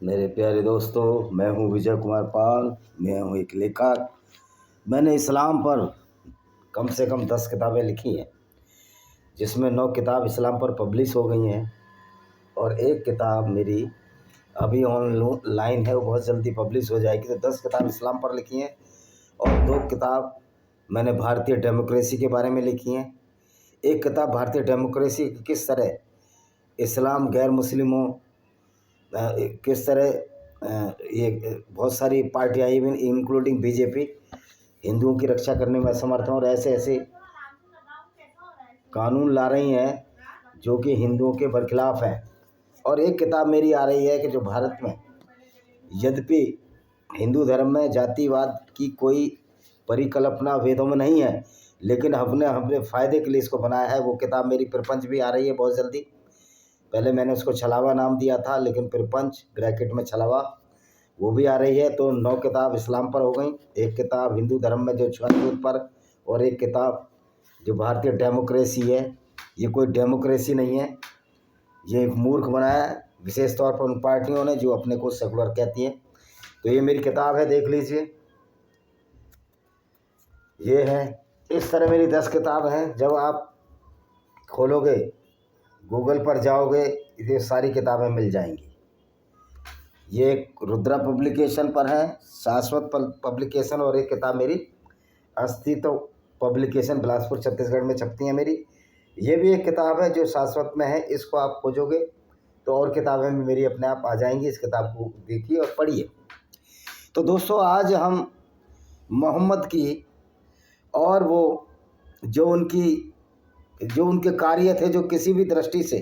मेरे प्यारे दोस्तों, मैं हूं विजय कुमार पाल। मैं हूं एक लेखक। मैंने इस्लाम पर कम से कम 10 किताबें लिखी हैं, जिसमें 9 किताब इस्लाम पर पब्लिश हो गई हैं और एक किताब मेरी अभी ऑनलाइन है, वो बहुत जल्दी पब्लिश हो जाएगी। तो 10 किताब इस्लाम पर लिखी हैं और 2 किताब मैंने भारतीय डेमोक्रेसी के बारे में लिखी हैं। एक किताब भारतीय डेमोक्रेसी किस तरह इस्लाम गैर मुस्लिमों किस तरह ये बहुत सारी पार्टियाँ इवन इंक्लूडिंग बीजेपी हिंदुओं की रक्षा करने में असमर्थ हैं और ऐसे ऐसे कानून ला रही हैं जो कि हिंदुओं के बरखिलाफ़ हैं। और एक किताब मेरी आ रही है कि जो भारत में यद्यपि हिंदू धर्म में जातिवाद की कोई परिकल्पना वेदों में नहीं है, लेकिन हमने अपने फ़ायदे के लिए इसको बनाया है। वो किताब मेरी प्रपंच भी आ रही है बहुत जल्दी। पहले मैंने उसको छलावा नाम दिया था, लेकिन प्रपंच ब्रैकेट में छलावा वो भी आ रही है। तो 9 किताब इस्लाम पर हो गई, एक किताब हिंदू धर्म में जो छुआछूत पर, और एक किताब जो भारतीय डेमोक्रेसी है। ये कोई डेमोक्रेसी नहीं है, ये एक मूर्ख बनाया है विशेष तौर पर उन पार्टियों ने जो अपने को सेकुलर कहती हैं। तो ये मेरी किताब है, देख लीजिए। ये है, इस तरह मेरी 10 किताब हैं। जब आप खोलोगे, गूगल पर जाओगे, ये सारी किताबें मिल जाएंगी। ये एक रुद्रा पब्लिकेशन पर है, शाश्वत पब्लिकेशन, और एक किताब मेरी अस्तित्व पब्लिकेशन बिलासपुर छत्तीसगढ़ में छपती है मेरी। ये भी एक किताब है जो शाश्वत में है। इसको आप खोजोगे तो और किताबें भी मेरी अपने आप आ जाएंगी। इस किताब को देखिए और पढ़िए। तो दोस्तों, आज हम मोहम्मद की और वो जो उनके कार्य थे, जो किसी भी दृष्टि से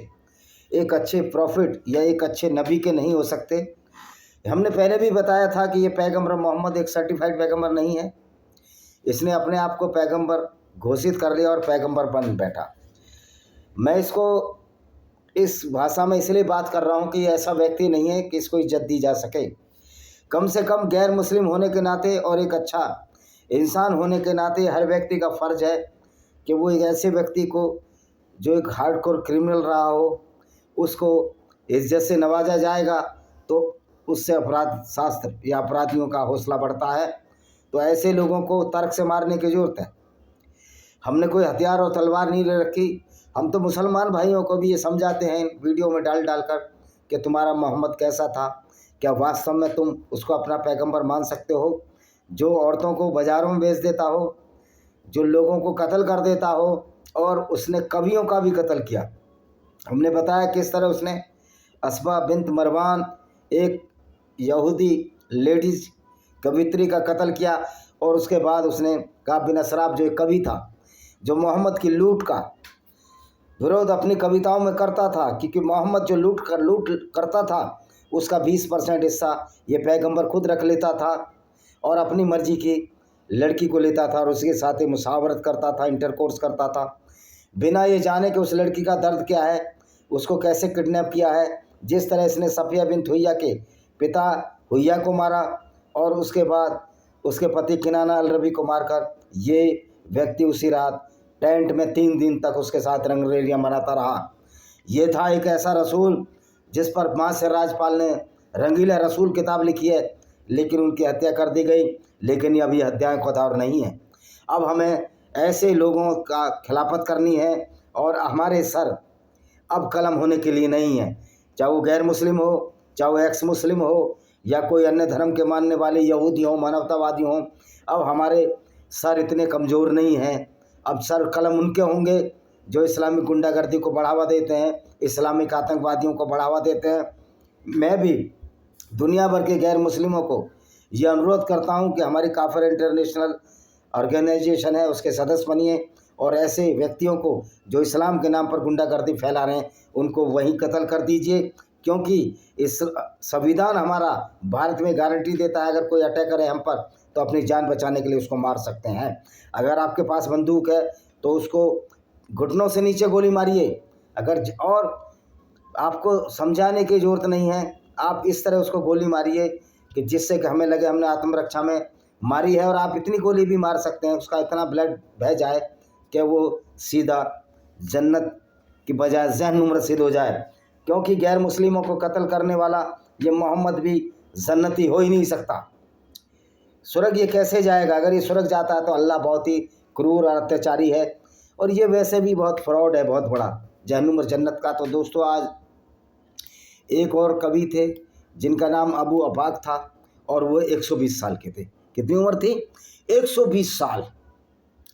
एक अच्छे प्रॉफिट या एक अच्छे नबी के नहीं हो सकते। हमने पहले भी बताया था कि ये पैगंबर मोहम्मद एक सर्टिफाइड पैगंबर नहीं है। इसने अपने आप को पैगंबर घोषित कर लिया और पैगंबर बन बैठा। मैं इसको इस भाषा में इसलिए बात कर रहा हूँ कि ऐसा व्यक्ति नहीं है कि इसको इज्जत दी जा सके। कम से कम गैर मुस्लिम होने के नाते और एक अच्छा इंसान होने के नाते हर व्यक्ति का फ़र्ज है कि वो एक ऐसे व्यक्ति को जो एक हार्डकोर क्रिमिनल रहा हो, उसको इज्जत से नवाजा जाएगा तो उससे अपराध शास्त्र या अपराधियों का हौसला बढ़ता है। तो ऐसे लोगों को तर्क से मारने की ज़रूरत है। हमने कोई हथियार और तलवार नहीं ले रखी। हम तो मुसलमान भाइयों को भी ये समझाते हैं वीडियो में डाल कर कि तुम्हारा मोहम्मद कैसा था, क्या वास्तव में तुम उसको अपना पैगंबर मान सकते हो, जो औरतों को बाज़ारों में बेच देता हो, जो लोगों को कत्ल कर देता हो, और उसने कवियों का भी कत्ल किया। हमने बताया किस तरह उसने अस्मा बिन्त मरवान, एक यहूदी लेडीज कवित्री का कत्ल किया, और उसके बाद उसने काब बिन असराफ जो एक कवि था, जो मोहम्मद की लूट का विरोध अपनी कविताओं में करता था, क्योंकि मोहम्मद जो लूट करता था उसका 20% हिस्सा ये पैगंबर खुद रख लेता था और अपनी मर्जी की लड़की को लेता था और उसके साथ ही मुसावरत करता था, इंटरकोर्स करता था, बिना ये जाने कि उस लड़की का दर्द क्या है, उसको कैसे किडनैप किया है। जिस तरह इसने सफिया बिन्त हुय्या के पिता हुय्या को मारा और उसके बाद उसके पति किनाना अल रबी को मारकर ये व्यक्ति उसी रात टेंट में 3 दिन तक उसके साथ रंगरेलियाँ मनाता रहा। ये था एक ऐसा रसूल जिस पर मासिर राजपाल ने रंगीला रसूल किताब लिखी है, लेकिन उनकी हत्या कर दी गई। लेकिन अब ये हत्याएँ का दौर नहीं है। अब हमें ऐसे लोगों का खिलाफत करनी है और हमारे सर अब कलम होने के लिए नहीं है, चाहे वो गैर मुस्लिम हो, चाहे वो एक्स मुस्लिम हो, या कोई अन्य धर्म के मानने वाले यहूदी हों, मानवतावादी हों। अब हमारे सर इतने कमज़ोर नहीं हैं। अब सर कलम उनके होंगे जो इस्लामिक गुंडागर्दी को बढ़ावा देते हैं, इस्लामिक आतंकवादियों को बढ़ावा देते हैं। मैं भी दुनिया भर के गैर मुस्लिमों को ये अनुरोध करता हूँ कि हमारी काफिर इंटरनेशनल ऑर्गेनाइजेशन है, उसके सदस्य बनिए और ऐसे व्यक्तियों को जो इस्लाम के नाम पर गुंडागर्दी फैला रहे हैं उनको वहीं कत्ल कर दीजिए, क्योंकि इस संविधान हमारा भारत में गारंटी देता है अगर कोई अटैक करे हम पर तो अपनी जान बचाने के लिए उसको मार सकते हैं। अगर आपके पास बंदूक है तो उसको घुटनों से नीचे गोली मारिए। और आपको समझाने की ज़रूरत नहीं है, आप इस तरह उसको गोली मारिए कि जिससे कि हमें लगे हमने आत्मरक्षा में मारी है। और आप इतनी गोली भी मार सकते हैं उसका इतना ब्लड बह जाए कि वो सीधा जन्नत की बजाय जहन्नुम रसीद हो जाए। क्योंकि गैर मुस्लिमों को कत्ल करने वाला ये मोहम्मद भी जन्नती हो ही नहीं सकता। स्वर्ग ये कैसे जाएगा? अगर ये स्वर्ग जाता है तो अल्लाह बहुत ही क्रूर और अत्याचारी है, और ये वैसे भी बहुत फ्रॉड है, बहुत बड़ा जहन्नुम और जन्नत का। तो दोस्तों, आज एक और कवि थे जिनका नाम अबू अबाक था, और वो 120 साल के थे। कितनी उम्र थी? 120 साल।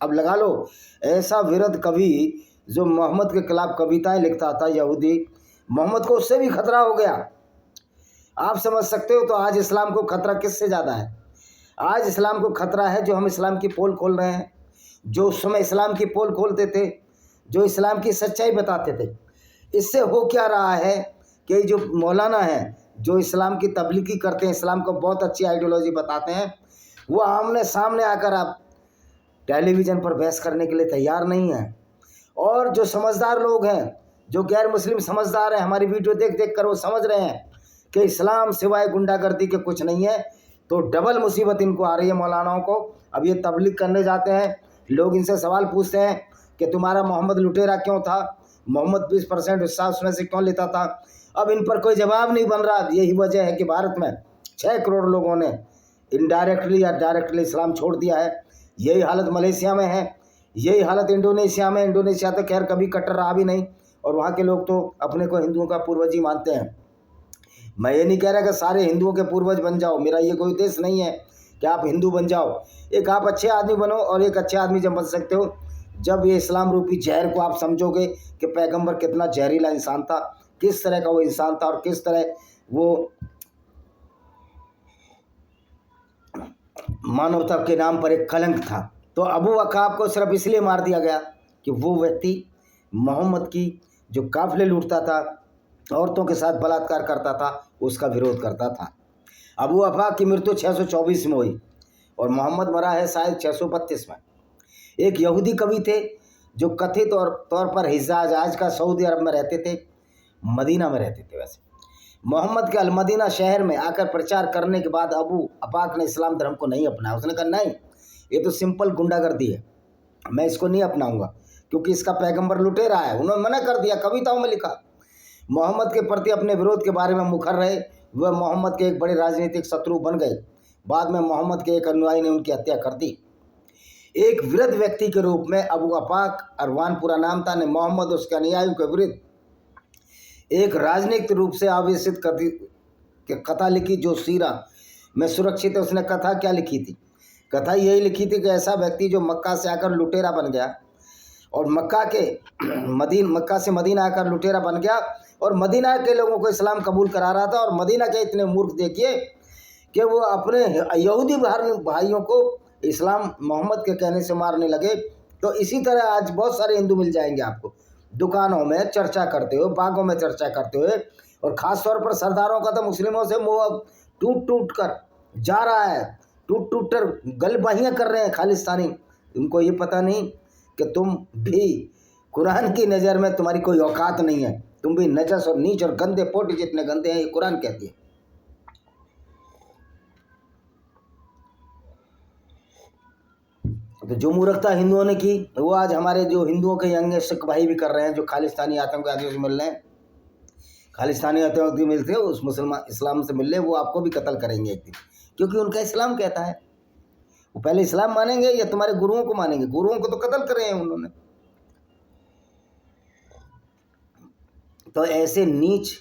अब लगा लो, ऐसा विरध कवि जो मोहम्मद के खिलाफ कविताएं लिखता था, यहूदी, मोहम्मद को उससे भी खतरा हो गया। आप समझ सकते हो। तो आज इस्लाम को खतरा किससे ज़्यादा है? आज इस्लाम को खतरा है जो हम इस्लाम की पोल खोल रहे हैं, जो उस समय इस्लाम की पोल खोलते थे, जो इस्लाम की सच्चाई बताते थे। इससे हो क्या रहा है कि जो मौलाना हैं, जो इस्लाम की तबलीगी करते हैं, इस्लाम को बहुत अच्छी आइडियोलॉजी बताते हैं, वो आमने सामने आकर आप टेलीविज़न पर बहस करने के लिए तैयार नहीं हैं। और जो समझदार लोग हैं, जो गैर मुस्लिम समझदार हैं, हमारी वीडियो देख देख कर वो समझ रहे हैं कि इस्लाम सिवाय गुंडागर्दी के कुछ नहीं है, तो डबल मुसीबत इनको आ रही है मौलानाओं को। अब ये तबलीग करने जाते हैं, लोग इनसे सवाल पूछते हैं कि तुम्हारा मोहम्मद लुटेरा क्यों था, मोहम्मद 20% हिस्सा उसमें से क्यों लेता था। अब इन पर कोई जवाब नहीं बन रहा। यही वजह है कि भारत में 6 करोड़ लोगों ने इनडायरेक्टली या डायरेक्टली इस्लाम छोड़ दिया है। यही हालत मलेशिया में है, यही हालत इंडोनेशिया में। इंडोनेशिया तो खैर कभी कट्टर रहा भी नहीं, और वहाँ के लोग तो अपने को हिंदुओं का पूर्वज ही मानते हैं। मैं ये नहीं कह रहा कि सारे हिंदुओं के पूर्वज बन जाओ, मेरा ये कोई उद्देश्य नहीं है कि आप हिंदू बन जाओ। एक आप अच्छे आदमी बनो, और एक अच्छे आदमी जब बन सकते हो जब ये इस्लाम रूपी जहर को आप समझोगे कि पैगंबर कितना जहरीला इंसान था, किस तरह का वो इंसान था, और किस तरह वो मानवता के नाम पर एक कलंक था। तो अबू वक्काब को सिर्फ इसलिए मार दिया गया कि वो व्यक्ति मोहम्मद की जो काफिले लूटता था, औरतों के साथ बलात्कार करता था, उसका विरोध करता था। अबू वक्काब की मृत्यु 624 में हुई, और मोहम्मद मरा है शायद 632 में। एक यहूदी कवि थे जो कथित तौर पर हिजाज, आज का सऊदी अरब में रहते थे, मदीना में रहते थे। वैसे मोहम्मद के अलमदीना शहर में आकर प्रचार करने के बाद अबू अबाक ने इस्लाम धर्म को नहीं अपनाया। उसने कहा नहीं, ये तो सिंपल गुंडागर्दी है, मैं इसको नहीं अपनाऊंगा क्योंकि इसका पैगंबर लुटे रहा है। उन्होंने मना कर दिया, कविताओं में लिखा। मोहम्मद के प्रति अपने विरोध के बारे में मुखर रहे, वह मोहम्मद के एक बड़े राजनीतिक शत्रु बन गए। बाद में मोहम्मद के एक अनुयायी ने उनकी हत्या कर दी। एक वृद्ध व्यक्ति के रूप में अबू अबाक, अरवान पूरा नाम था, ने मोहम्मद और उसके अनुयायियों के विरुद्ध एक राजनीतिक रूप से आवेशित कथा लिखी जो सीरा में सुरक्षित है। उसने कथा क्या लिखी थी? कथा यही लिखी थी कि ऐसा व्यक्ति जो मक्का से आकर लुटेरा बन गया, और मक्का से मदीना आकर लुटेरा बन गया, और मदीना के लोगों को इस्लाम कबूल करा रहा था। और मदीना के इतने मूर्ख देखिए कि वो अपने यहूदी भाइयों को इस्लाम मोहम्मद के कहने से मारने लगे। तो इसी तरह आज बहुत सारे हिंदू मिल जाएंगे आपको, दुकानों में चर्चा करते हुए, बागों में चर्चा करते हुए, और ख़ास तौर पर सरदारों का तो मुस्लिमों से मुँह अब टूट टूट कर जा रहा है, टूट टूट कर गलबाहियाँ कर रहे हैं खालिस्तानी। उनको ये पता नहीं कि तुम भी कुरान की नज़र में तुम्हारी कोई औकात नहीं है, तुम भी नजस और नीच और गंदे पोटी जितने गंदे हैं, ये कुरान कहती है। तो जो मूर्खता हिंदुओं ने की, वो आज हमारे जो हिंदुओं के यंग सिख भाई भी कर रहे हैं, जो खालिस्तानी आतंकवादियों से मिल रहे हैं, खालिस्तानी आतंकवादी मिलते हैं उस मुसलमान इस्लाम से मिल रहे, वो आपको भी कत्ल करेंगे एक दिन, क्योंकि उनका इस्लाम कहता है। वो पहले इस्लाम मानेंगे या तुम्हारे गुरुओं को मानेंगे? गुरुओं को तो कत्ल करे हैं उन्होंने। तो ऐसे नीच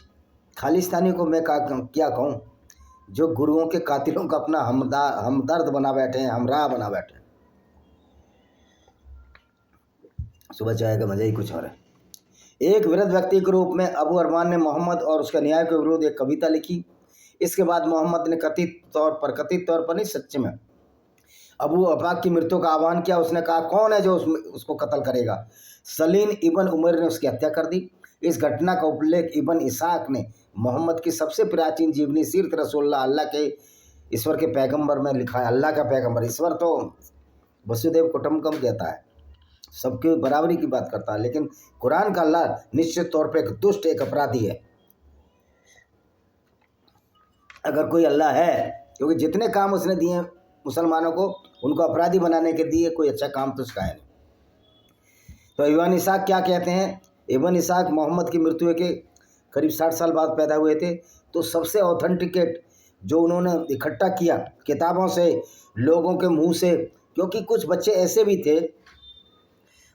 खालिस्तानी को मैं क्या कहूँ, जो गुरुओं के कातिलों का अपना हमदर्द बना बैठे हैं, हमराह बना बैठे हैं। सुबह चाय का मजा ही कुछ और है। एक वृद्ध व्यक्ति के रूप में अबू अरमान ने मोहम्मद और उसके न्याय के विरुद्ध एक कविता लिखी। इसके बाद मोहम्मद ने कथित तौर पर नहीं, सच्चे में अबू अबाक की मृत्यु का आह्वान किया। उसने कहा कौन है जो उसको कत्ल करेगा? सलीम इबन उमर ने उसकी हत्या कर दी। इस घटना का उल्लेख इबन इसाक ने मोहम्मद की सबसे प्राचीन जीवनी सीरत रसूलुल्लाह, अल्लाह के ईश्वर के पैगंबर में लिखा है। अल्लाह का पैगंबर, ईश्वर तो वसुदेव कुटुंबकम कहता है, सबके बराबरी की बात करता है, लेकिन कुरान का अल्लाह निश्चित तौर पे एक दुष्ट, एक अपराधी है। अगर कोई अल्लाह है, क्योंकि जितने काम उसने दिए मुसलमानों को, उनको अपराधी बनाने के दिए, कोई अच्छा काम तो उसका है नहीं। तो इबन इसाक क्या कहते हैं? इबन इसाक मोहम्मद की मृत्यु के करीब 60 साल बाद पैदा हुए थे। तो सबसे ऑथेंटिकेट जो उन्होंने इकट्ठा किया किताबों से, लोगों के मुंह से, क्योंकि कुछ बच्चे ऐसे भी थे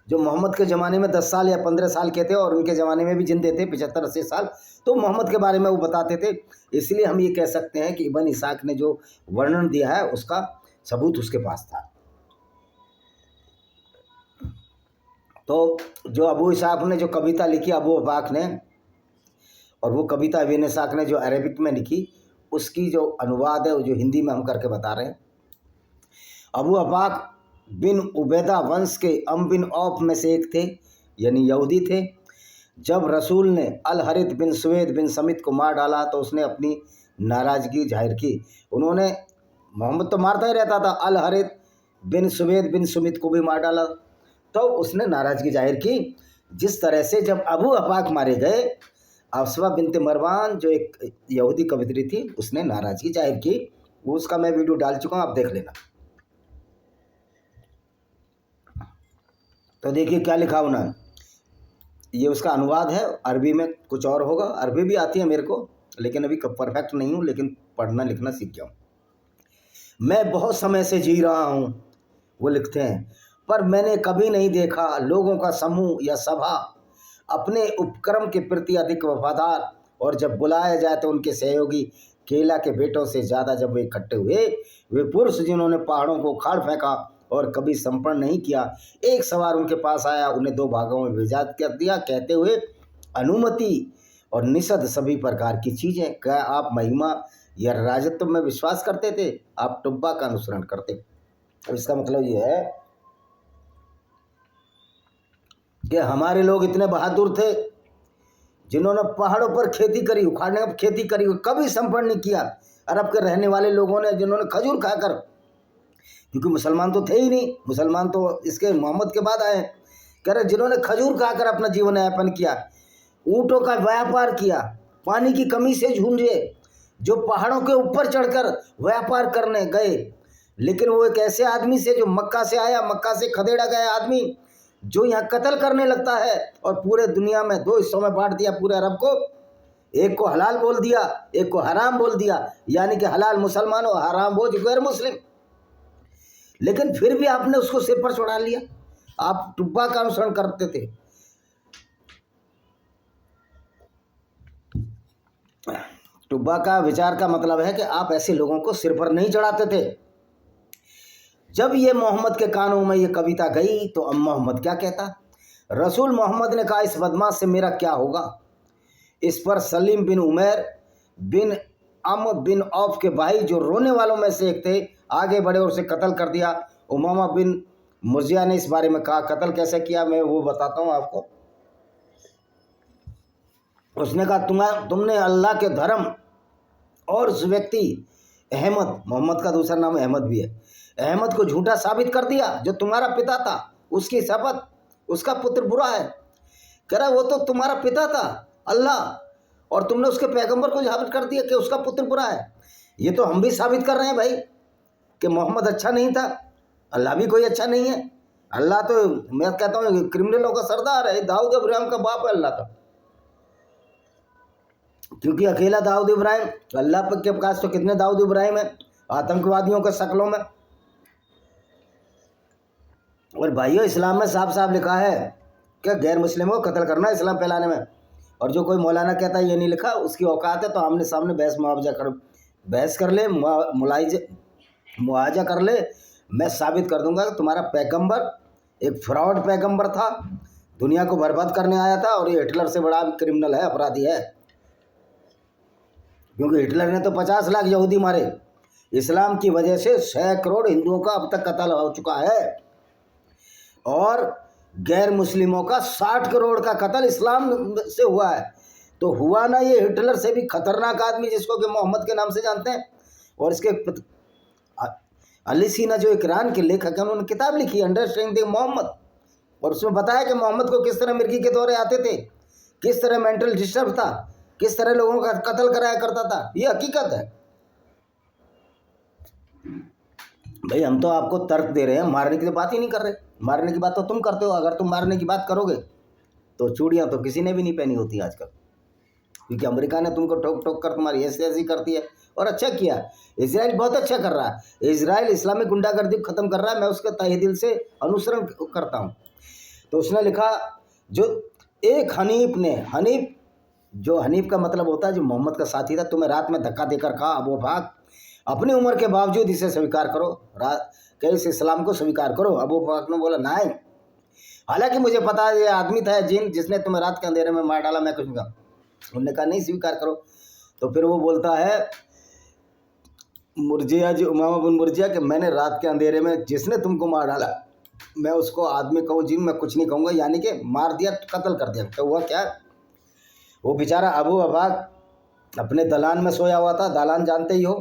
जो मोहम्मद के ज़माने में 10 साल या 15 साल के थे और उनके ज़माने में भी जिंदे थे 75-80 साल, तो मोहम्मद के बारे में वो बताते थे। इसलिए हम ये कह सकते हैं कि इब्न इसाक ने जो वर्णन दिया है उसका सबूत उसके पास था। तो जो अबू इसाक ने जो कविता लिखी अबू अबाक ने, और वो कविता इब्न इसाक ने जो अरबिक में लिखी, उसकी जो अनुवाद है वो जो हिंदी में हम करके बता रहे हैं। अबू अबाक बिन उबैदा वंश के बिन औफ में से एक थे, यानी यहूदी थे। जब रसूल ने अल हरित बिन सुवेद बिन समित को मार डाला तो उसने अपनी नाराज़गी जाहिर की। उन्होंने, मोहम्मद तो मारता ही रहता था, अल हरित बिन सुवेद बिन सुमित को भी मार डाला, तो उसने नाराज़गी जाहिर की। जिस तरह से जब अबू अबाक मारे गए, अफसवा बिनत मरवान जो एक यहूदी कवित्री थी, उसने नाराज़गी जाहिर की। वो उसका मैं वीडियो डाल चुका हूँ, आप देख लेना। तो देखिए क्या लिखा उन्होंने, ये उसका अनुवाद है। अरबी में कुछ और होगा, अरबी भी आती है मेरे को, लेकिन अभी परफेक्ट नहीं हूँ, लेकिन पढ़ना लिखना सीख गया हूँ। मैं बहुत समय से जी रहा हूँ, वो लिखते हैं, पर मैंने कभी नहीं देखा लोगों का समूह या सभा अपने उपक्रम के प्रति अधिक वफादार, और जब बुलाया जाए तो उनके सहयोगी केला के बेटों से ज़्यादा जब वे इकट्ठे हुए। वे पुरुष जिन्होंने पहाड़ों को उखाड़ फेंका और कभी संपन्न नहीं किया। एक सवार उनके पास आया, उन्हें 2 भागों में विभाजित कर दिया, कहते हुए अनुमति और निषद सभी प्रकार की चीज़ें। क्या आप महिमा या राजत्व में विश्वास करते थे? आप टुब्बा का अनुसरण करते। तो इसका मतलब ये है कि हमारे लोग इतने बहादुर थे जिन्होंने पहाड़ों पर खेती करी, उखाड़ने पर खेती करी, कभी संपन्न नहीं किया। अरब के रहने वाले लोगों ने जिन्होंने खजूर खाकर, क्योंकि मुसलमान तो थे ही नहीं, मुसलमान तो इसके मोहम्मद के बाद आए, कह रहे जिन्होंने खजूर खाकर अपना जीवन यापन किया, ऊँटों का व्यापार किया, पानी की कमी से झूंझे, जो पहाड़ों के ऊपर चढ़कर व्यापार करने गए। लेकिन वो एक ऐसे आदमी से जो मक्का से आया, मक्का से खदेड़ा गया आदमी, जो यहाँ कत्ल करने लगता है और पूरे दुनिया में 2 हिस्सों में बांट दिया पूरे अरब को। एक को हलाल बोल दिया, एक को हराम बोल दिया, यानी कि हलाल मुसलमान और हराम वो जो गैर मुस्लिम। लेकिन फिर भी आपने उसको सिर पर चढ़ा लिया, आप टुब्बा का अनुसरण करते थे। टुब्बा का विचार का मतलब है कि आप ऐसे लोगों को सिर पर नहीं चढ़ाते थे। जब ये मोहम्मद के कानों में ये कविता गई तो अब मोहम्मद क्या कहता? रसूल मोहम्मद ने कहा, इस बदमाश से मेरा क्या होगा? इस पर सलीम बिन उमैर बिन बिन औफ के भाई जो रोने वालों में से एक थे, आगे बढ़े और उसे कत्ल कर दिया। उमामा बिन मुर्जिया ने इस बारे में कहा, कत्ल कैसे किया मैं वो बताता हूँ आपको। उसने कहा, तुमने अल्लाह के धर्म और उस व्यक्ति अहमद, मोहम्मद का दूसरा नाम अहमद भी है, अहमद को झूठा साबित कर दिया जो तुम्हारा पिता था। उसकी शपथ, उसका पुत्र बुरा है। कह रहा वो तो तुम्हारा पिता था अल्लाह, और तुमने उसके पैगंबर को साबित कर दिया कि उसका पुत्र बुरा है। ये तो हम भी साबित कर रहे हैं भाई कि मोहम्मद अच्छा नहीं था, अल्लाह भी कोई अच्छा नहीं है। अल्लाह तो मैं कहता हूँ क्रिमिनलों का सरदार है, दाऊद इब्राहिम का बाप है अल्लाह तो, क्योंकि अकेला दाऊद इब्राहिम, अल्लाह के पास तो कितने दाऊद इब्राहिम है आतंकवादियों के शक्लों में। और भाइयों, इस्लाम में साफ साफ लिखा है कि गैर मुस्लिमों को कत्ल करना इस्लाम फैलाने में। और जो कोई मौलाना कहता है ये नहीं लिखा, उसकी औकात है तो आमने सामने बहस कर ले, मुआवजा कर ले। मैं साबित कर दूंगा कि तुम्हारा पैगंबर एक फ्रॉड पैगंबर था, दुनिया को बर्बाद करने आया था, और ये हिटलर से बड़ा क्रिमिनल है, अपराधी है। क्योंकि हिटलर ने तो 50 लाख यहूदी मारे। इस्लाम की वजह से 100 करोड़ हिंदुओं का अब तक कत्ल हो चुका है, और गैर मुस्लिमों का 60 करोड़ का कत्ल इस्लाम से हुआ है। तो हुआ ना ये हिटलर से भी खतरनाक आदमी, जिसको कि मोहम्मद के नाम से जानते हैं। और इसके अली सीना जो ईरान के लेखक हैं, उन्होंने किताब लिखी अंडरस्टैंडिंग मोहम्मद, और उसमें बताया कि मोहम्मद को किस तरह मिर्गी के दौरे आते थे, किस तरह मेंटल डिस्टर्ब था, किस तरह लोगों का कत्ल कराया करता था। ये हकीकत है भाई। हम तो आपको तर्क दे रहे हैं, मारने की तो बात ही नहीं कर रहे। मारने की बात तो तुम करते हो। अगर तुम मारने की बात करोगे तो चूड़ियाँ तो किसी ने भी नहीं पहनी होती आजकल। क्योंकि अमेरिका ने तुमको ठोक ठोक कर तुम्हारी ऐसी ऐसी करती है। और अच्छा किया, इजराइल बहुत अच्छा कर रहा है। इजराइल इस्लामिक गुंडागर्दी को ख़त्म कर रहा है, मैं उसका तहे दिल से अनुसरण करता हूँ। तो उसने लिखा, जो एक हनीफ ने, हनीफ का मतलब होता है जो मोहम्मद का साथी था, तुम्हें रात में धक्का देकर कहा अबू बकर अपनी उम्र के बावजूद इसे स्वीकार करो, इस इस्लाम को स्वीकार करो। अबू बकर ने बोला नहीं, हालांकि मुझे पता है ये आदमी था जिसने तुम्हें रात के अंधेरे में मार डाला, मैं कुछ नहीं कहा। उन्होंने कहा नहीं स्वीकार करो। तो फिर वो बोलता है मुर्जिया जी, उमामा बिन मुर्जिया, कि मैंने रात के अंधेरे में जिसने तुमको मार डाला मैं उसको आदमी कहूँ जी, मैं कुछ नहीं कहूँगा, यानी कि मार दिया, कत्ल कर दिया। तो हुआ क्या, वो बेचारा अबू बकर अपने दलान में सोया हुआ था। दालान जानते ही हो,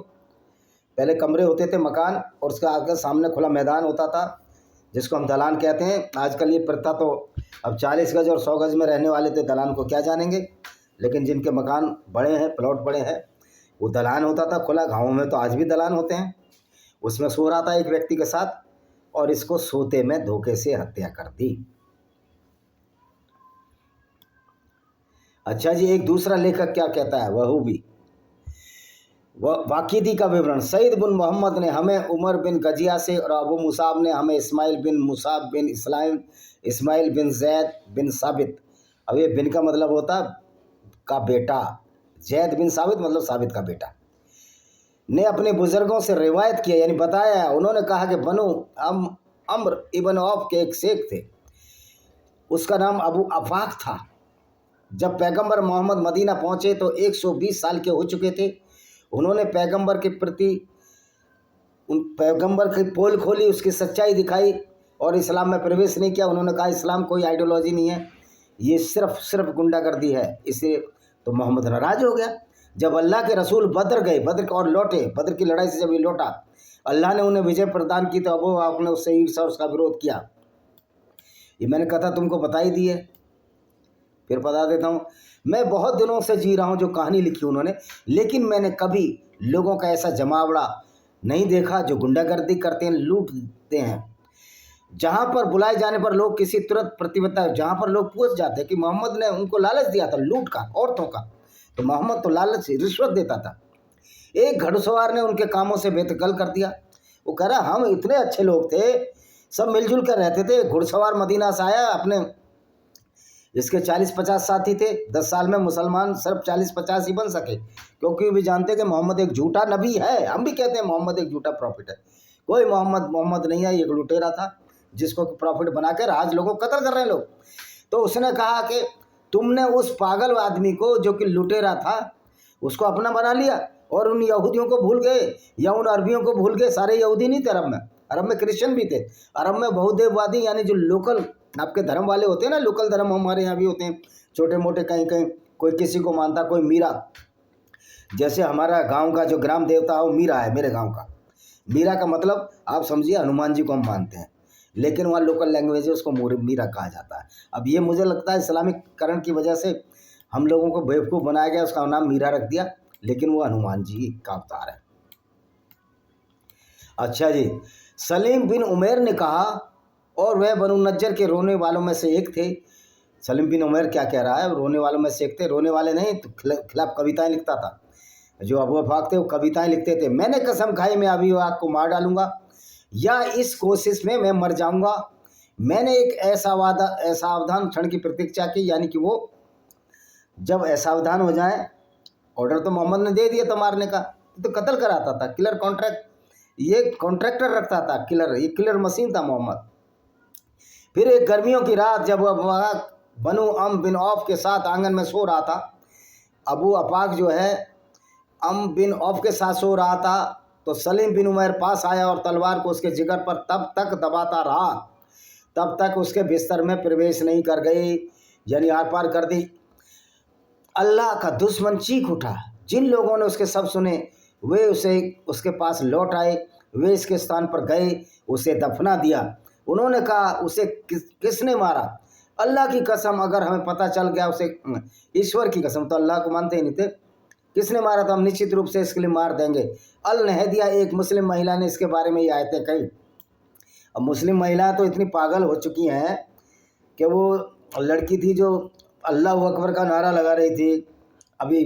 पहले कमरे होते थे, मकान, और उसके आगे सामने खुला मैदान होता था जिसको हम दलान कहते हैं। आजकल ये प्रथा तो अब 40 गज और 100 गज में रहने वाले तो दलान को क्या जानेंगे, लेकिन जिनके मकान बड़े हैं, प्लॉट बड़े हैं, वो दलान होता था खुला। गाँव में तो आज भी दलान होते हैं। उसमें सो रहा था एक व्यक्ति के साथ, और इसको सोते में धोखे से हत्या कर दी। अच्छा जी, एक दूसरा लेखक क्या कहता है, वह भी वाकिदी का विवरण। सईद बिन मोहम्मद ने हमें उमर बिन गजिया से, और अबू मुसाब ने हमें इस्माइल बिन मुसाब बिन इस्माइल बिन जैद बिन साबित, अब ये बिन का मतलब होता का बेटा, जैद बिन साबित मतलब साबित का बेटा, ने अपने बुजुर्गों से रिवायत किया, यानी बताया। उन्होंने कहा कि बनु अम्र इबन औफ के एक शेख थे, उसका नाम अबू अफाक था। जब पैगंबर मोहम्मद मदीना पहुँचे तो 120 साल के हो चुके थे। उन्होंने पैगंबर के प्रति उन पैगंबर की पोल खोली, उसकी सच्चाई दिखाई, और इस्लाम में प्रवेश नहीं किया। उन्होंने कहा इस्लाम कोई आइडियोलॉजी नहीं है, ये सिर्फ गुंडागर्दी है। इससे तो मोहम्मद नाराज हो गया। जब अल्लाह के रसूल बद्र गए, बद्र और लौटे, बद्र की लड़ाई से जब ये लौटा, अल्लाह ने उन्हें विजय प्रदान की, तो अब आपने उससे ईर्ष्या और उसका विरोध किया। ये मैंने कथा तुमको बता ही दी है, फिर बता देता हूँ। मैं बहुत दिनों से जी रहा हूँ जो कहानी लिखी उन्होंने, लेकिन मैंने कभी लोगों का ऐसा जमावड़ा नहीं देखा जो गुंडागर्दी करते हैं, लूटते हैं। जहाँ पर बुलाए जाने पर लोग किसी तुरंत प्रतिबद्धता, जहाँ पर लोग पूछ जाते हैं कि मोहम्मद ने उनको लालच दिया था लूट का, औरतों का, तो मोहम्मद तो लालच रिश्वत देता था। एक घुड़सवार ने उनके कामों से बेदखल कर दिया। वो कह रहा हम इतने अच्छे लोग थे, सब मिलजुल कर रहते थे। घुड़सवार मदीना से आया, अपने इसके 40-50 साथी थे। 10 साल में मुसलमान सिर्फ 40-50 ही बन सके, क्योंकि वो भी जानते कि मोहम्मद एक झूठा नबी है। हम भी कहते हैं मोहम्मद एक झूठा प्रॉफिट है। कोई मोहम्मद नहीं है, एक लुटेरा था जिसको प्रॉफिट बना कर आज लोगों को कत्ल कर रहे हैं लोग। तो उसने कहा कि तुमने उस पागल आदमी को जो कि लुटेरा था उसको अपना बना लिया, और उन यहूदियों को भूल गए, या उन अरबियों को भूल गए। सारे यहूदी नहीं थे अरब में क्रिश्चियन भी थे। अरब में बहुदेववादी, यानी जो लोकल आपके धर्म वाले होते हैं ना, लोकल धर्म हमारे यहाँ भी होते हैं, छोटे मोटे, कहीं कहीं कोई किसी को मानता, कोई मीरा। जैसे हमारा गांव का जो ग्राम देवता है वो मीरा है, मेरे गांव का। मीरा का मतलब आप समझिए हनुमान जी को हम मानते हैं, लेकिन वहाँ लोकल लैंग्वेज है, उसको मीरा कहा जाता है। अब ये मुझे लगता है इस्लामिकरण की वजह से हम लोगों को बेवकूफ़ बनाया गया, उसका नाम मीरा रख दिया, लेकिन वो हनुमान जी का अवतार है। अच्छा जी, सलीम बिन उमैर ने कहा, और वह बनु नज्जर के रोने वालों में से एक थे। सलीम बिन उमैर क्या कह रहा है, रोने वालों में से एक थे। रोने वाले नहीं, तो खिलाफ कविताएं लिखता था। जो अबू बकर थे वो कविताएं लिखते थे। मैंने कसम खाई मैं अभी आग को मार डालूंगा, या इस कोशिश में मैं मर जाऊंगा। मैंने एक असावधान क्षण की प्रतीक्षा की, यानी कि वो जब असावधान हो जाए, ऑर्डर तो मोहम्मद ने दे दिया था मारने का, तो कत्ल कराता था। किलर कॉन्ट्रैक्ट, ये कॉन्ट्रैक्टर रखता था, किलर, ये किलर मशीन था मोहम्मद। फिर एक गर्मियों की रात जब बनु अम बिन औफ के साथ आंगन में सो रहा था, अबू अफाक जो है अम बिन औफ के साथ सो रहा था, तो सलीम बिन उमैर पास आया और तलवार को उसके जिगर पर तब तक दबाता रहा, तब तक उसके बिस्तर में प्रवेश नहीं कर गई, यानी आर पार कर दी। अल्लाह का दुश्मन चीख उठा। जिन लोगों ने उसके सब सुने वे उसके पास लौट आए, वे इसके स्थान पर गए, उसे दफना दिया। उन्होंने कहा उसे किसने मारा? अल्लाह की कसम, अगर हमें पता चल गया उसे, ईश्वर की कसम, तो अल्लाह को मानते ही नहीं थे, किसने मारा तो हम निश्चित रूप से इसके लिए मार देंगे। अल नहदिया, एक मुस्लिम महिला ने इसके बारे में ये आयतें कही। अब मुस्लिम महिला तो इतनी पागल हो चुकी हैं कि वो लड़की थी जो अल्लाह अकबर का नारा लगा रही थी, अभी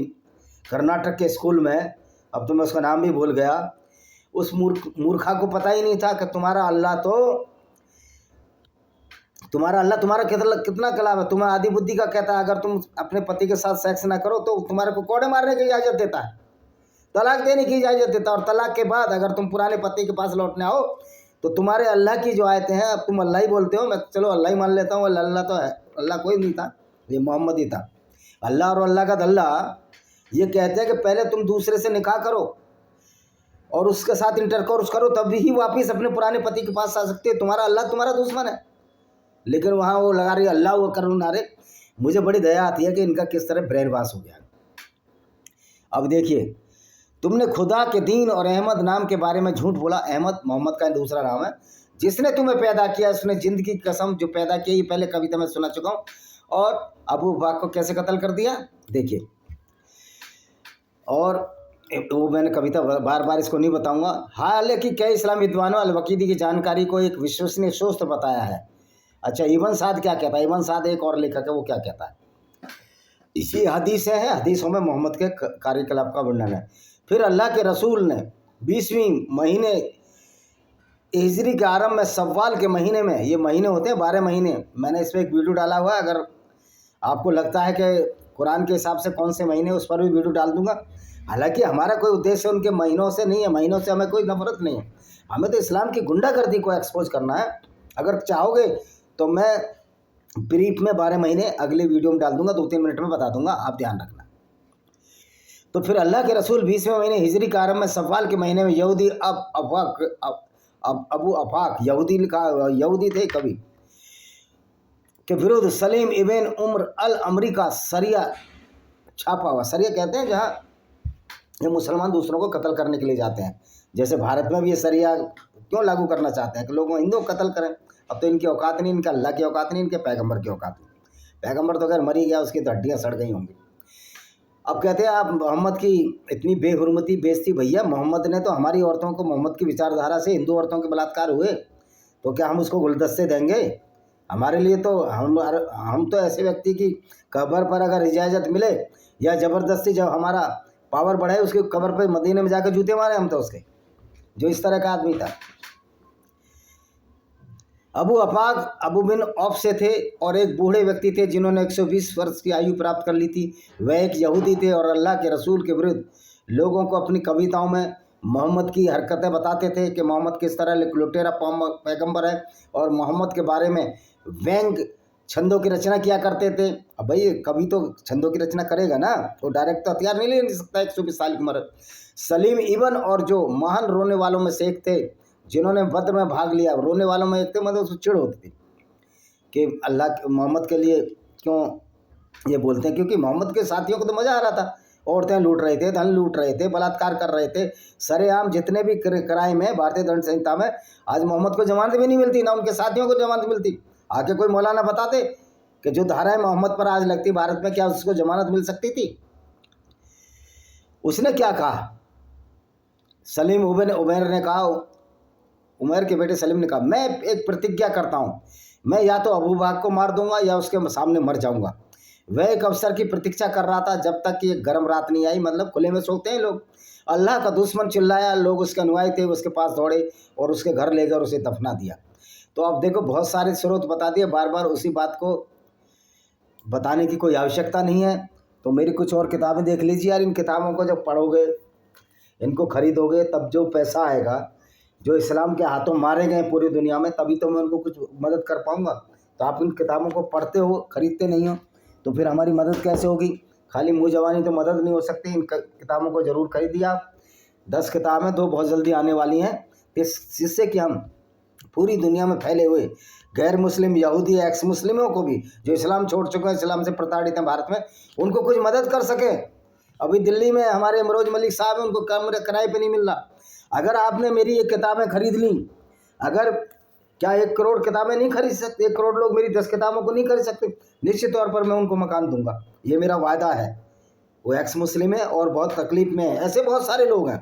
कर्नाटक के स्कूल में, अब तो मैं उसका नाम भी भूल गया, उस मूर्खा को पता ही नहीं था कि तुम्हारा अल्लाह तुम्हारा कितना कलाम है। तुम्हें आदि बुद्धि का कहता है अगर तुम अपने पति के साथ सेक्स ना करो तो तुम्हारे को कोड़े मारने की इजाज़त देता है, तलाक देने की इजाज़त देता है, और तलाक के बाद अगर तुम पुराने पति के पास लौटने आओ तो तुम्हारे अल्लाह की जो आयतें हैं, अब तुम अल्लाह ही बोलते हो, मैं चलो अल्लाह ही मान लेता हूँ, अल्लाह तो है, अल्लाह कोई नहीं था, ये मोहम्मद ही था। अल्लाह और अल्लाह का दल्ला ये कहते हैं कि पहले तुम दूसरे से निकाह करो और उसके साथ इंटरकोर्स करो, तब ही वापस अपने पुराने पति के पास आ सकते हो। तुम्हारा अल्लाह तुम्हारा दुश्मन है, लेकिन वहाँ वो लगा रही अल्लाह वो करूँ नारे। मुझे बड़ी दया आती है कि इनका किस तरह ब्रेन वॉश हो गया। अब देखिए, तुमने खुदा के दीन और अहमद नाम के बारे में झूठ बोला। अहमद मोहम्मद का दूसरा नाम है। जिसने तुम्हें पैदा किया उसने जिंदगी की कसम जो पैदा की, ये पहले कविता में सुना चुका हूँ। और अबू बकर को कैसे कत्ल कर दिया देखिए, और वो मैंने कविता बार बार इसको नहीं बताऊंगा। हालांकि कई इस्लामी विद्वानों अल-वकीदी की जानकारी को एक विश्वसनीय स्रोत बताया है। अच्छा, इब्न साद क्या कहता है? इब्न साद एक और लेखक है, वो क्या कहता है? इसी हदीस है, हदीसों में मोहम्मद के कार्यकलाप का वर्णन है। फिर अल्लाह के रसूल ने 20वीं महीने हिजरी के आरंभ में सव्वाल के महीने में, ये महीने होते हैं 12 महीने, मैंने इस पर एक वीडियो डाला हुआ है, अगर आपको लगता है कि कुरान के हिसाब से कौन से महीने, उस पर भी वीडियो डाल दूंगा। हालांकि हमारा कोई उद्देश्य उनके महीनों से नहीं है, महीनों से हमें कोई नफरत नहीं है, हमें तो इस्लाम की गुंडागर्दी को एक्सपोज करना है। अगर चाहोगे तो मैं ब्रीफ में 12 महीने अगले वीडियो में डाल दूंगा, 2-3 मिनट में बता दूंगा, आप ध्यान रखना। तो फिर अल्लाह के रसूल 20वें महीने हिजरी के आरंभ में सव्वाल के महीने में यहूदी अबू अफाक यहूदी थे कभी के विरुद्ध सलीम इब्न उम्र अल अमरी का सरिया छापा हुआ। सरिया कहते हैं जहाँ ये मुसलमान दूसरों को कत्ल करने के लिए जाते हैं। जैसे भारत में भी ये सरिया क्यों लागू करना चाहते हैं कि लोगों हिंदू कत्ल करें। अब तो इनकी औकात नहीं, इनका अल्लाह की औकात नहीं, इनके पैगंबर की औकात नहीं। पैगंबर तो अगर मरी गया, उसकी तो हड्डियाँ सड़ गई होंगी। अब कहते हैं आप मोहम्मद की इतनी बेहुरमती बेइज्जती। भैया, मोहम्मद ने तो हमारी औरतों को, मोहम्मद की विचारधारा से हिंदू औरतों के बलात्कार हुए, तो क्या हम उसको गुलदस्ते देंगे? हमारे लिए तो हम तो ऐसे व्यक्ति की कब्र पर अगर इजाज़त मिले या ज़बरदस्ती जब हमारा पावर बढ़े उसकी कब्र पर मदीने में जाकर जूते मारे हम तो उसके, जो इस तरह का आदमी था। अबू अफाक अबू बिन औफ से थे और एक बूढ़े व्यक्ति थे जिन्होंने 120 वर्ष की आयु प्राप्त कर ली थी। वह एक यहूदी थे और अल्लाह के रसूल के विरुद्ध लोगों को अपनी कविताओं में मोहम्मद की हरकतें बताते थे कि मोहम्मद किस तरह लुटेरा पैगंबर है, और मोहम्मद के बारे में व्यंग छंदों की रचना किया करते थे। अब भाई कभी तो छंदों की रचना करेगा ना, तो डायरेक्ट तो हथियार नहीं ले सकता 120 साल की उम्र। सलीम इब्न और जो महान रोने वालों में से एक थे जिन्होंने बद्र में भाग लिया, रोने वालों में एक थे, मतलब उसको चिढ़ होती थी कि अल्लाह मोहम्मद के लिए क्यों ये बोलते हैं, क्योंकि मोहम्मद के साथियों को तो मज़ा आ रहा था। औरतें लूट रहे थे, धन लूट रहे थे, बलात्कार कर रहे थे, सरेआम जितने भी क्राइम है भारतीय दंड संहिता में। आज मोहम्मद को जमानत भी नहीं मिलती, ना उनके साथियों को जमानत मिलती। आके कोई मौलाना बताते कि जो धाराएं मोहम्मद पर आज लगती भारत में, क्या उसको जमानत मिल सकती थी? उसने क्या कहा? सलीम इब्न उमैर ने कहा, उमैर के बेटे सलीम ने कहा, मैं एक प्रतिज्ञा करता हूँ, मैं या तो अबू बकर को मार दूंगा या उसके सामने मर जाऊंगा। वह एक अवसर की प्रतीक्षा कर रहा था जब तक कि एक गर्म रात नहीं आई, मतलब खुले में सोते हैं लोग। अल्लाह का दुश्मन चिल्लाया, लोग उसके अनुयायी थे, उसके पास दौड़े और उसके घर ले गए और उसे दफना दिया। तो अब देखो, बहुत सारे स्रोत बता दिए, बार बार उसी बात को बताने की कोई आवश्यकता नहीं है। तो मेरी कुछ और किताबें देख लीजिए यार। इन किताबों को जब पढ़ोगे, इनको खरीदोगे, तब जो पैसा आएगा, जो इस्लाम के हाथों मारे गए पूरी दुनिया में, तभी तो मैं उनको कुछ मदद कर पाऊँगा। तो आप इन किताबों को पढ़ते हो, खरीदते नहीं हो, तो फिर हमारी मदद कैसे होगी? खाली मुँह जवानी तो मदद नहीं हो सकती। इन किताबों को ज़रूर खरीदिए आप। 10 किताबें, 2 बहुत जल्दी आने वाली हैं, जिससे कि हम पूरी दुनिया में फैले हुए गैर मुस्लिम, यहूदी, एक्स मुस्लिमों को भी, जो इस्लाम छोड़ चुके हैं, इस्लाम से प्रताड़ित हैं भारत में, उनको कुछ मदद कर सकें। अभी दिल्ली में हमारे इमरोज मलिक साहब हैं, उनको कमरे किराए पे नहीं मिल रहा। अगर आपने मेरी ये किताबें खरीद ली, अगर क्या 1 करोड़ किताबें नहीं खरीद सकते? 1 करोड़ लोग मेरी 10 किताबों को नहीं खरीद सकते? निश्चित तौर पर मैं उनको मकान दूंगा, ये मेरा वायदा है। वो एक्स मुस्लिम है और बहुत तकलीफ में है, ऐसे बहुत सारे लोग हैं।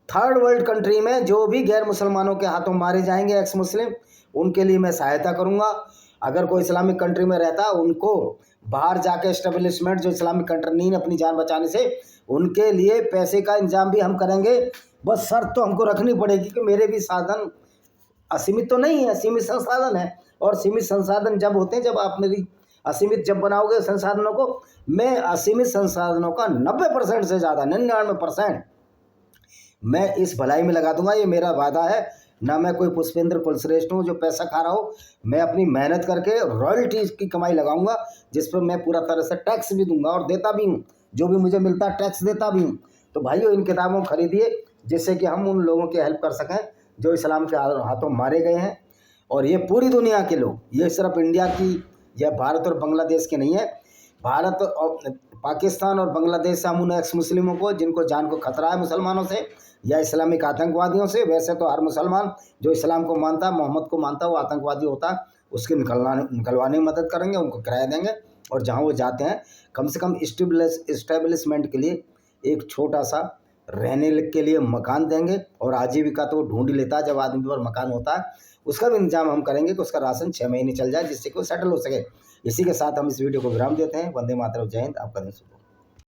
थर्ड वर्ल्ड कंट्री में जो भी गैर मुसलमानों के हाथों मारे जाएंगे एक्स मुस्लिम, उनके लिए मैं सहायता करूंगा। अगर कोई इस्लामिक कंट्री में रहता, उनको बाहर जाके एस्टेब्लिशमेंट जो इस्लामिक कंट्री नहीं है अपनी जान बचाने से, उनके लिए पैसे का इंतजाम भी हम करेंगे। बस शर्त तो हमको रखनी पड़ेगी कि मेरे भी साधन असीमित तो नहीं है, सीमित संसाधन है। और सीमित संसाधन जब होते हैं जब आप मेरी असीमित जब बनाओगे संसाधनों को, मैं असीमित संसाधनों का 90% से ज़्यादा 99% मैं इस भलाई में लगा दूंगा। ये मेरा वादा है। ना मैं कोई पुष्पेंद्र कुलश्रेष्ठ हूँ जो पैसा खा रहा हूँ। मैं अपनी मेहनत करके रॉयल्टीज की कमाई लगाऊंगा, जिस पर मैं पूरा तरह से टैक्स भी दूंगा और देता भी हूँ। जो भी मुझे मिलता है टैक्स देता भी हूँ। तो भाइयों, इन किताबों को खरीदिए जिससे कि हम उन लोगों की हेल्प कर सकें जो इस्लाम के हाथों मारे गए हैं। और ये पूरी दुनिया के लोग, ये सिर्फ इंडिया की या भारत और बांग्लादेश के नहीं है। भारत और पाकिस्तान और बांग्लादेश से हम उन एक्स मुस्लिमों को जिनको जान को खतरा है मुसलमानों से या इस्लामिक आतंकवादियों से, वैसे तो हर मुसलमान जो इस्लाम को मानता है, मोहम्मद को मानता है, वो आतंकवादी होता है, उसके निकलवाने में मदद करेंगे, उनको किराया देंगे। और जहाँ वो जाते हैं कम से कम इस्टेब्लिशमेंट के लिए एक छोटा सा रहने के लिए मकान देंगे। और आजीविका तो ढूंढ ही लेता है जब आदमी पर मकान होता है। उसका भी इंतजाम हम करेंगे कि उसका राशन 6 महीने चल जाए, जिससे कि वो सेटल हो सके। इसी के साथ हम इस वीडियो को विराम देते हैं। वंदे मातरम, जय हिंद। आपका दिन शुभ हो।